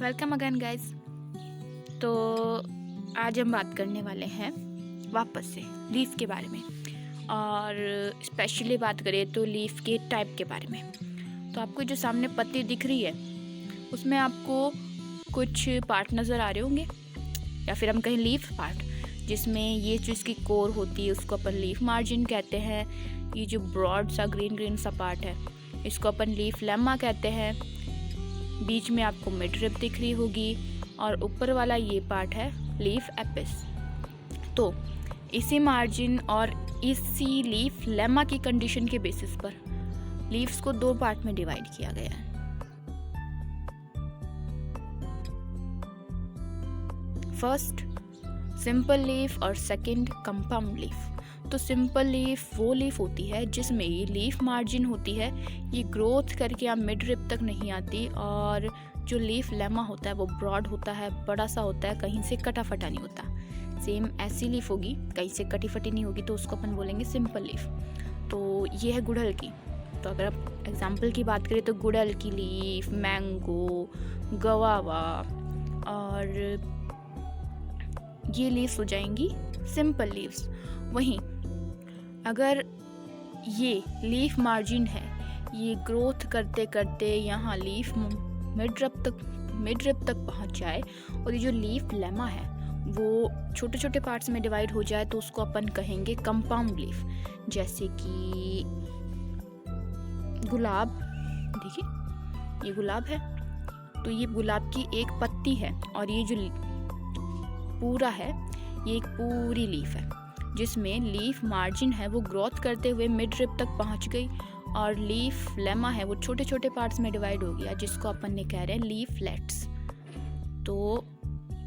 Welcome again guys. तो आज हम बात करने वाले हैं वापस से लीफ के बारे में, और स्पेशली बात करें तो लीफ के टाइप के बारे में। तो आपको जो सामने पत्ती दिख रही है उसमें आपको कुछ पार्ट नज़र आ रहे होंगे, या फिर हम कहें लीफ पार्ट, जिसमें ये जो इसकी कोर होती है उसको अपन लीफ मार्जिन कहते हैं। ये जो ब्रॉड सा ग्रीन सा पार्ट है इसको अपन लीफ लेमा कहते हैं। बीच में आपको मिड रिब दिख रही होगी और ऊपर वाला ये पार्ट है लीफ एपिस। तो इसी मार्जिन और इसी लीफ लेमा की कंडीशन के बेसिस पर लीव्स को दो पार्ट में डिवाइड किया गया है। फर्स्ट सिंपल लीफ और सेकंड कंपाउंड लीफ। तो सिंपल लीफ वो लीफ होती है जिसमें ये लीफ मार्जिन होती है, ये ग्रोथ करके आप मिड रिब तक नहीं आती, और जो लीफ लेमा होता है वो ब्रॉड होता है, बड़ा सा होता है, कहीं से कटा फटा नहीं होता। सेम ऐसी लीफ होगी, कहीं से कटी फटी नहीं होगी, तो उसको अपन बोलेंगे सिंपल लीफ। तो ये है गुड़हल की। तो अगर आप एग्जाम्पल की बात करें तो गुड़हल की लीफ, मैंगो, गवावा, और ये लीव्स हो जाएंगी सिंपल लीव्स। वहीं अगर ये लीफ मार्जिन है, ये ग्रोथ करते करते यहाँ लीफ मिड रिब तक पहुँच जाए, और ये जो लीफ लेमा है वो छोटे छोटे पार्ट्स में डिवाइड हो जाए, तो उसको अपन कहेंगे कंपाउंड लीफ। जैसे कि गुलाब, देखिए ये गुलाब है, तो ये गुलाब की एक पत्ती है, और ये जो पूरा है ये एक पूरी लीफ है, जिसमें लीफ मार्जिन है वो ग्रोथ करते हुए मिड रिब तक पहुंच गई, और लीफ लेमा है वो छोटे छोटे पार्ट्स में डिवाइड हो गया, जिसको अपन ने कह रहे हैं लीफलेट्स। तो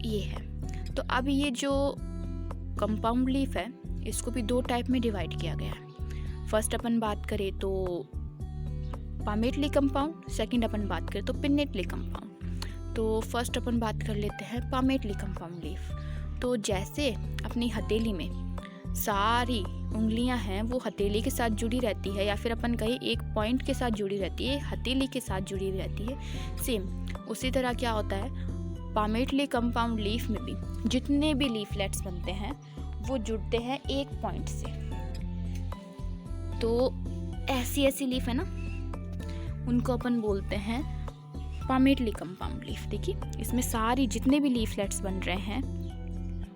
ये है। तो अब ये जो कंपाउंड लीफ है इसको भी दो टाइप में डिवाइड किया गया है। फर्स्ट अपन बात करें तो पामेटली कंपाउंड, सेकंड अपन बात करें तो पिन्नेटली कंपाउंड। तो फर्स्ट अपन बात कर लेते हैं पामेटली कंपाउंड लीफ। तो जैसे अपनी हथेली में सारी उंगलियां हैं वो हथेली के साथ जुड़ी रहती है, या फिर अपन कहें एक पॉइंट के साथ जुड़ी रहती है, हथेली के साथ जुड़ी रहती है, सेम उसी तरह क्या होता है पामेटली कंपाउंड लीफ में भी जितने भी लीफलेट्स बनते हैं वो जुड़ते हैं एक पॉइंट से। तो ऐसी लीफ है ना, उनको अपन बोलते हैं पामेटली कंपाउंड लीफ। देखिए इसमें सारी जितने भी लीफलेट्स बन रहे हैं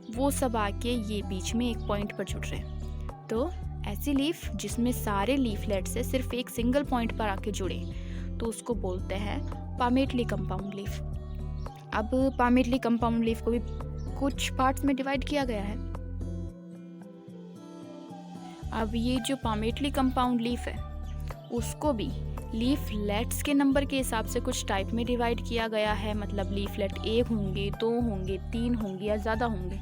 वो सब आके ये बीच में एक पॉइंट पर जुड़ रहे हैं। तो ऐसी लीफ जिसमें सारे लीफलेट्स से सिर्फ एक सिंगल पॉइंट पर आके जुड़े, तो उसको बोलते हैं पामेटली कंपाउंड लीफ। अब पामेटली कंपाउंड लीफ को भी कुछ पार्ट्स में डिवाइड किया गया है। अब ये जो पामेटली कंपाउंड लीफ है उसको भी लीफलेट्स के नंबर के हिसाब से कुछ टाइप में डिवाइड किया गया है। मतलब लीफलेट 1 होंगे, 2 होंगे, 3 होंगे या ज़्यादा होंगे,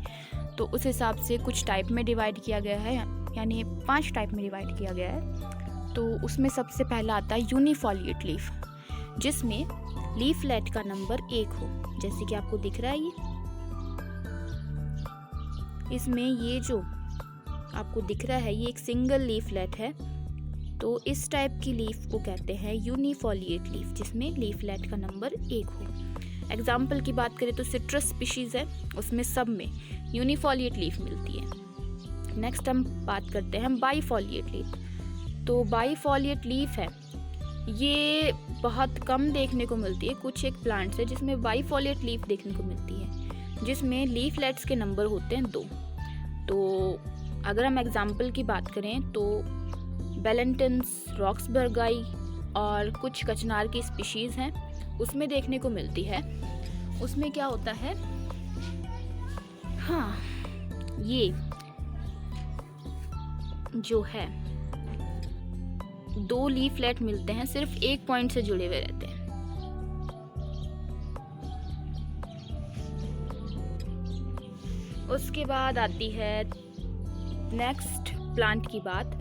तो उस हिसाब से कुछ टाइप में डिवाइड किया गया है, यानी 5 टाइप में डिवाइड किया गया है। तो उसमें सबसे पहला आता है यूनिफॉलिएट लीफ, जिसमें लीफलेट का नंबर 1 हो, जैसे कि आपको दिख रहा है। इसमें ये जो आपको दिख रहा है ये एक सिंगल लीफलेट है, तो इस टाइप की लीफ को कहते हैं यूनिफॉलिएट लीफ, जिसमें लीफलेट का नंबर 1 हो। एग्जाम्पल की बात करें तो सिट्रस स्पीशीज़ है, उसमें सब में यूनिफॉलिएट लीफ मिलती है। नेक्स्ट हम बात करते हैं बाईफॉलिएट लीफ। तो बाईफॉलिएट लीफ है, ये बहुत कम देखने को मिलती है। कुछ एक प्लांट्स है जिसमें बाईफॉलिएट लीफ देखने को मिलती है, जिसमें लीफलेट्स के नंबर होते हैं 2। तो अगर हम एग्जाम्पल की बात करें तो बेलेंटिन्स, रॉक्सबर्गाई और कुछ कचनार की स्पीशीज़ हैं, उसमें देखने को मिलती है। उसमें क्या होता है, हाँ ये जो है 2 लीफलेट मिलते हैं, सिर्फ एक पॉइंट से जुड़े हुए रहते हैं। उसके बाद आती है नेक्स्ट प्लांट की बात,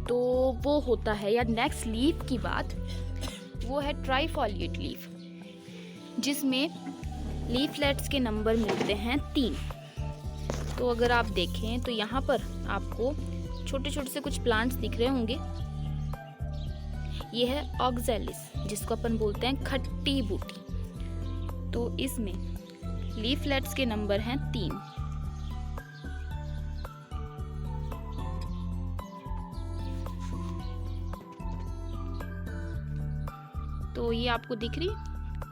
तो वो होता है, या नेक्स्ट लीफ की बात, वो है ट्राइफॉलिएट लीफ, जिसमें लीफलेट्स के नंबर मिलते हैं 3। तो अगर आप देखें तो यहाँ पर आपको छोटे छोटे से कुछ प्लांट्स दिख रहे होंगे। ये है ऑक्जेलिस, जिसको अपन बोलते हैं खट्टी बूटी। तो इसमें लीफलेट्स के नंबर हैं 3। तो ये आपको दिख रही,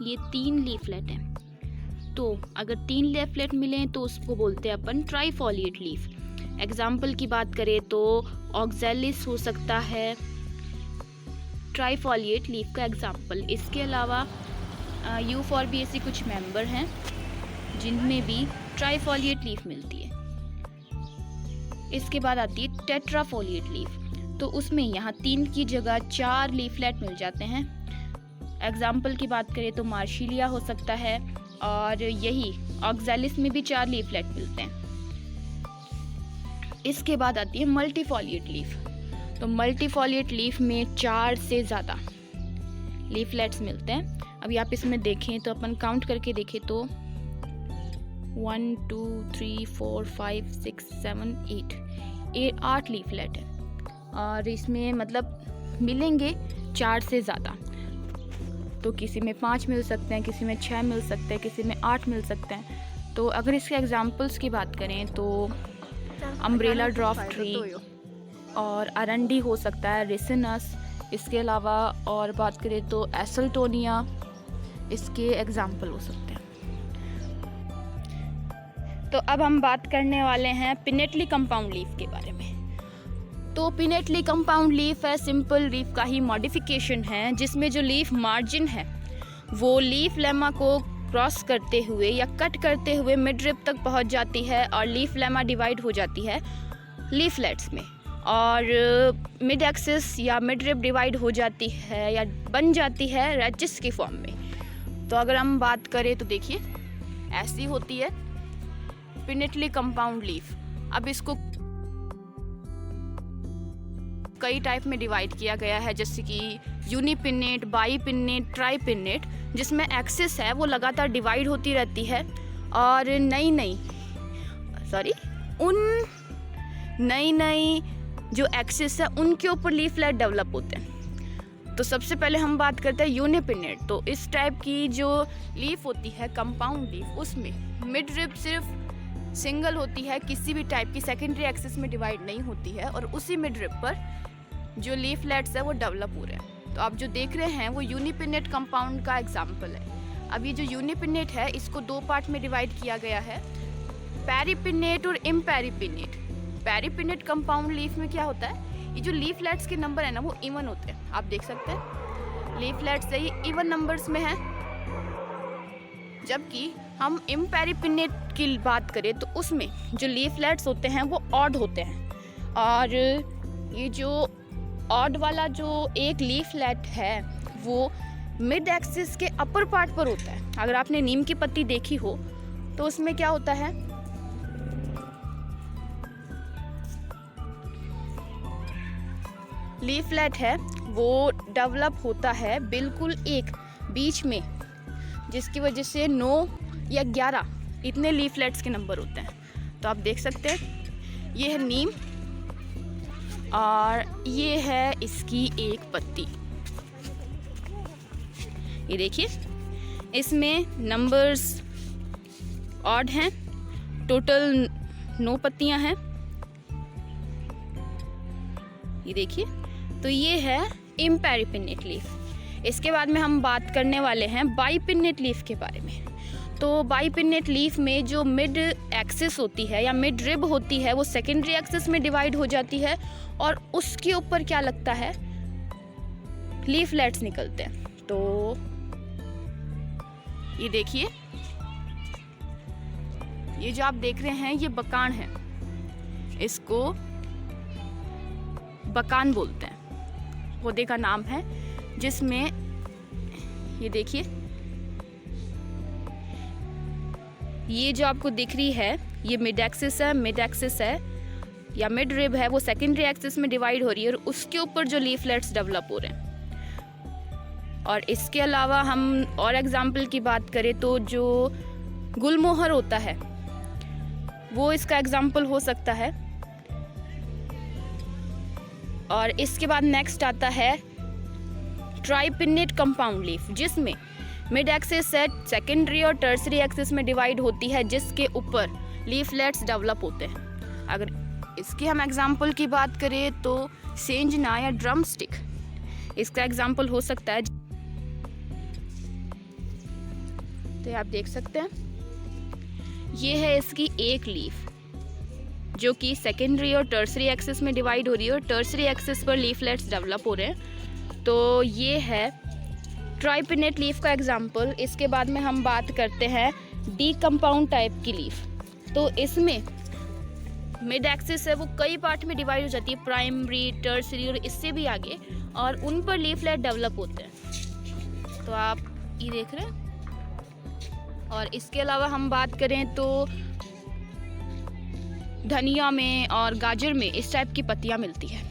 ये 3 लीफलेट हैं। तो अगर 3 लीफलेट मिले तो उसको बोलते हैं अपन ट्राइफॉलिएट लीफ। एग्जाम्पल की बात करें तो ऑक्सैलिस हो सकता है ट्राइफॉलिएट लीफ का एग्जाम्पल। इसके अलावा यूफॉर्बिएसी कुछ मेंबर हैं जिनमें भी ट्राइफॉलिएट लीफ मिलती है। इसके बाद आती है टेट्राफोलिएट लीफ, तो उसमें यहाँ 3 की जगह 4 लीफलेट मिल जाते हैं। एग्जाम्पल की बात करें तो मार्शिलिया हो सकता है, और यही ऑक्सैलिस में भी 4 लीफलेट मिलते हैं। इसके बाद आती है मल्टीफोलिएट लीफ, तो मल्टीफोलिएट लीफ में 4 से ज़्यादा लीफलेट्स मिलते हैं। अभी आप इसमें देखें तो अपन काउंट करके देखें तो 1 2 3 4 5 6 7 8 लीफलेट है, और इसमें मतलब मिलेंगे 4 से ज़्यादा। तो किसी में 5 मिल सकते हैं, किसी में 6 मिल सकते हैं, किसी में 8 मिल सकते हैं। तो अगर इसके एग्जाम्पल्स की बात करें तो अम्ब्रेला ड्वार्फ ट्री और अरंडी हो सकता है, रिसिनस। इसके अलावा और बात करें तो एसल्टोनिया इसके एग्जाम्पल हो सकते हैं। तो अब हम बात करने वाले हैं पिनेटली कंपाउंड लीफ के बारे में। तो पिनेटली कंपाउंड लीफ है सिंपल लीफ का ही मॉडिफिकेशन है, जिसमें जो लीफ मार्जिन है वो लीफ लेमा को क्रॉस करते हुए या कट करते हुए मिड रिब तक पहुंच जाती है, और लीफ लेमा डिवाइड हो जाती है लीफलेट्स में, और मिड एक्सिस या मिड रिब डिवाइड हो जाती है या बन जाती है रैचिस की फॉर्म में। तो अगर हम बात करें तो देखिए ऐसी होती है पिनेटली कंपाउंड लीफ। अब इसको कई टाइप में डिवाइड किया गया है, जैसे कि यूनिपिनेट, बाईपिनेट, ट्राईपिनेट, जिसमें एक्सिस है वो लगातार डिवाइड होती रहती है, और नई जो एक्सिस है उनके ऊपर लीफलेट डेवलप होते हैं। तो सबसे पहले हम बात करते हैं यूनिपिनेट। तो इस टाइप की जो लीफ होती है कंपाउंड लीफ, उसमें मिड रिब सिर्फ सिंगल होती है, किसी भी टाइप की सेकेंडरी एक्सिस में डिवाइड नहीं होती है, और उसी मिड रिब पर जो लीफलेट्स है वो डेवलप हो रहे हैं। तो आप जो देख रहे हैं वो यूनिपिनेट कंपाउंड का एग्जाम्पल है। अब ये जो यूनिपिनेट है इसको 2 पार्ट में डिवाइड किया गया है, पेरिपिनेट और इम्पेरिपिनेट। पेरिपिनेट कंपाउंड लीफ में क्या होता है, ये जो लीफलेट्स के नंबर है ना वो इवन होते हैं। आप देख सकते हैं लीफलेट्स ये इवन नंबर्स में है, जबकि हम इम्पेरिपिनेट की बात करें तो उसमें जो लीफलेट्स होते हैं वो ऑड होते हैं, और ये जो ऑड वाला जो एक लीफलेट है वो मिड एक्सिस के अपर पार्ट पर होता है। अगर आपने नीम की पत्ती देखी हो तो उसमें क्या होता है, लीफलेट है वो डेवलप होता है बिल्कुल एक बीच में, जिसकी वजह से 9 या 11 इतने लीफलेट्स के नंबर होते हैं। तो आप देख सकते हैं ये है नीम और ये है इसकी एक पत्ती। ये देखिए इसमें नंबर्स ऑड हैं, टोटल 9 पत्तियां हैं। ये देखिए, तो ये है इम्पेरिपिनेट लीफ। इसके बाद में हम बात करने वाले हैं बाईपिनेट लीफ के बारे में। तो बाईपिनेट लीफ में जो मिड एक्सिस होती है या मिड रिब होती है वो सेकेंडरी एक्सिस में डिवाइड हो जाती है, और उसके ऊपर क्या लगता है, लीफलेट्स निकलते हैं। तो ये देखिए, ये जो आप देख रहे हैं ये बकान है, इसको बकान बोलते हैं, पौधे का नाम है, जिसमें ये देखिए ये जो आपको दिख रही है ये मिड एक्सिस है या मिड रिब है, वो सेकेंडरी एक्सिस में डिवाइड हो रही है, और उसके ऊपर जो लीफलेट्स डेवलप हो रहे हैं। और इसके अलावा हम और एग्जाम्पल की बात करें तो जो गुलमोहर होता है वो इसका एग्जाम्पल हो सकता है। और इसके बाद नेक्स्ट आता है ट्राइपिनेट कंपाउंड लीफ, जिसमें मिड एक्सिस सेकेंडरी और टर्सरी एक्सिस में डिवाइड होती है, जिसके ऊपर लीफलेट्स डेवलप होते हैं। अगर इसकी हम एग्जाम्पल की बात करें तो सेंजना या ड्रम स्टिक इसका एग्जाम्पल हो सकता है। तो आप देख सकते हैं ये है इसकी एक लीफ जो कि सेकेंडरी और टर्सरी एक्सिस में डिवाइड हो रही है और टर्सरी एक्सिस पर लीफलेट्स डेवलप हो रहे हैं। तो ये है ट्राइपिनेट लीफ का एग्जाम्पल। इसके बाद में हम बात करते हैं डी कंपाउंड टाइप की लीफ। तो इसमें मिड एक्सिस है वो कई पार्ट में डिवाइड हो जाती है, प्राइमरी, टर्सरी और इससे भी आगे, और उन पर लीफलेट डेवलप होते हैं। तो आप ये देख रहे हैं। और इसके अलावा हम बात करें तो धनिया में और गाजर में इस टाइप की पत्तियां मिलती है।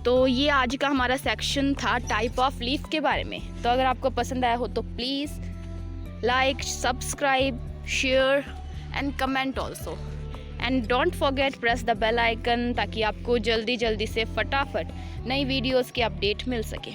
तो ये आज का हमारा सेक्शन था टाइप ऑफ लीफ के बारे में। तो अगर आपको पसंद आया हो तो please like, subscribe, share and comment also, and don't forget press the bell icon ताकि आपको जल्दी से फटाफट नई वीडियोस की अपडेट मिल सके।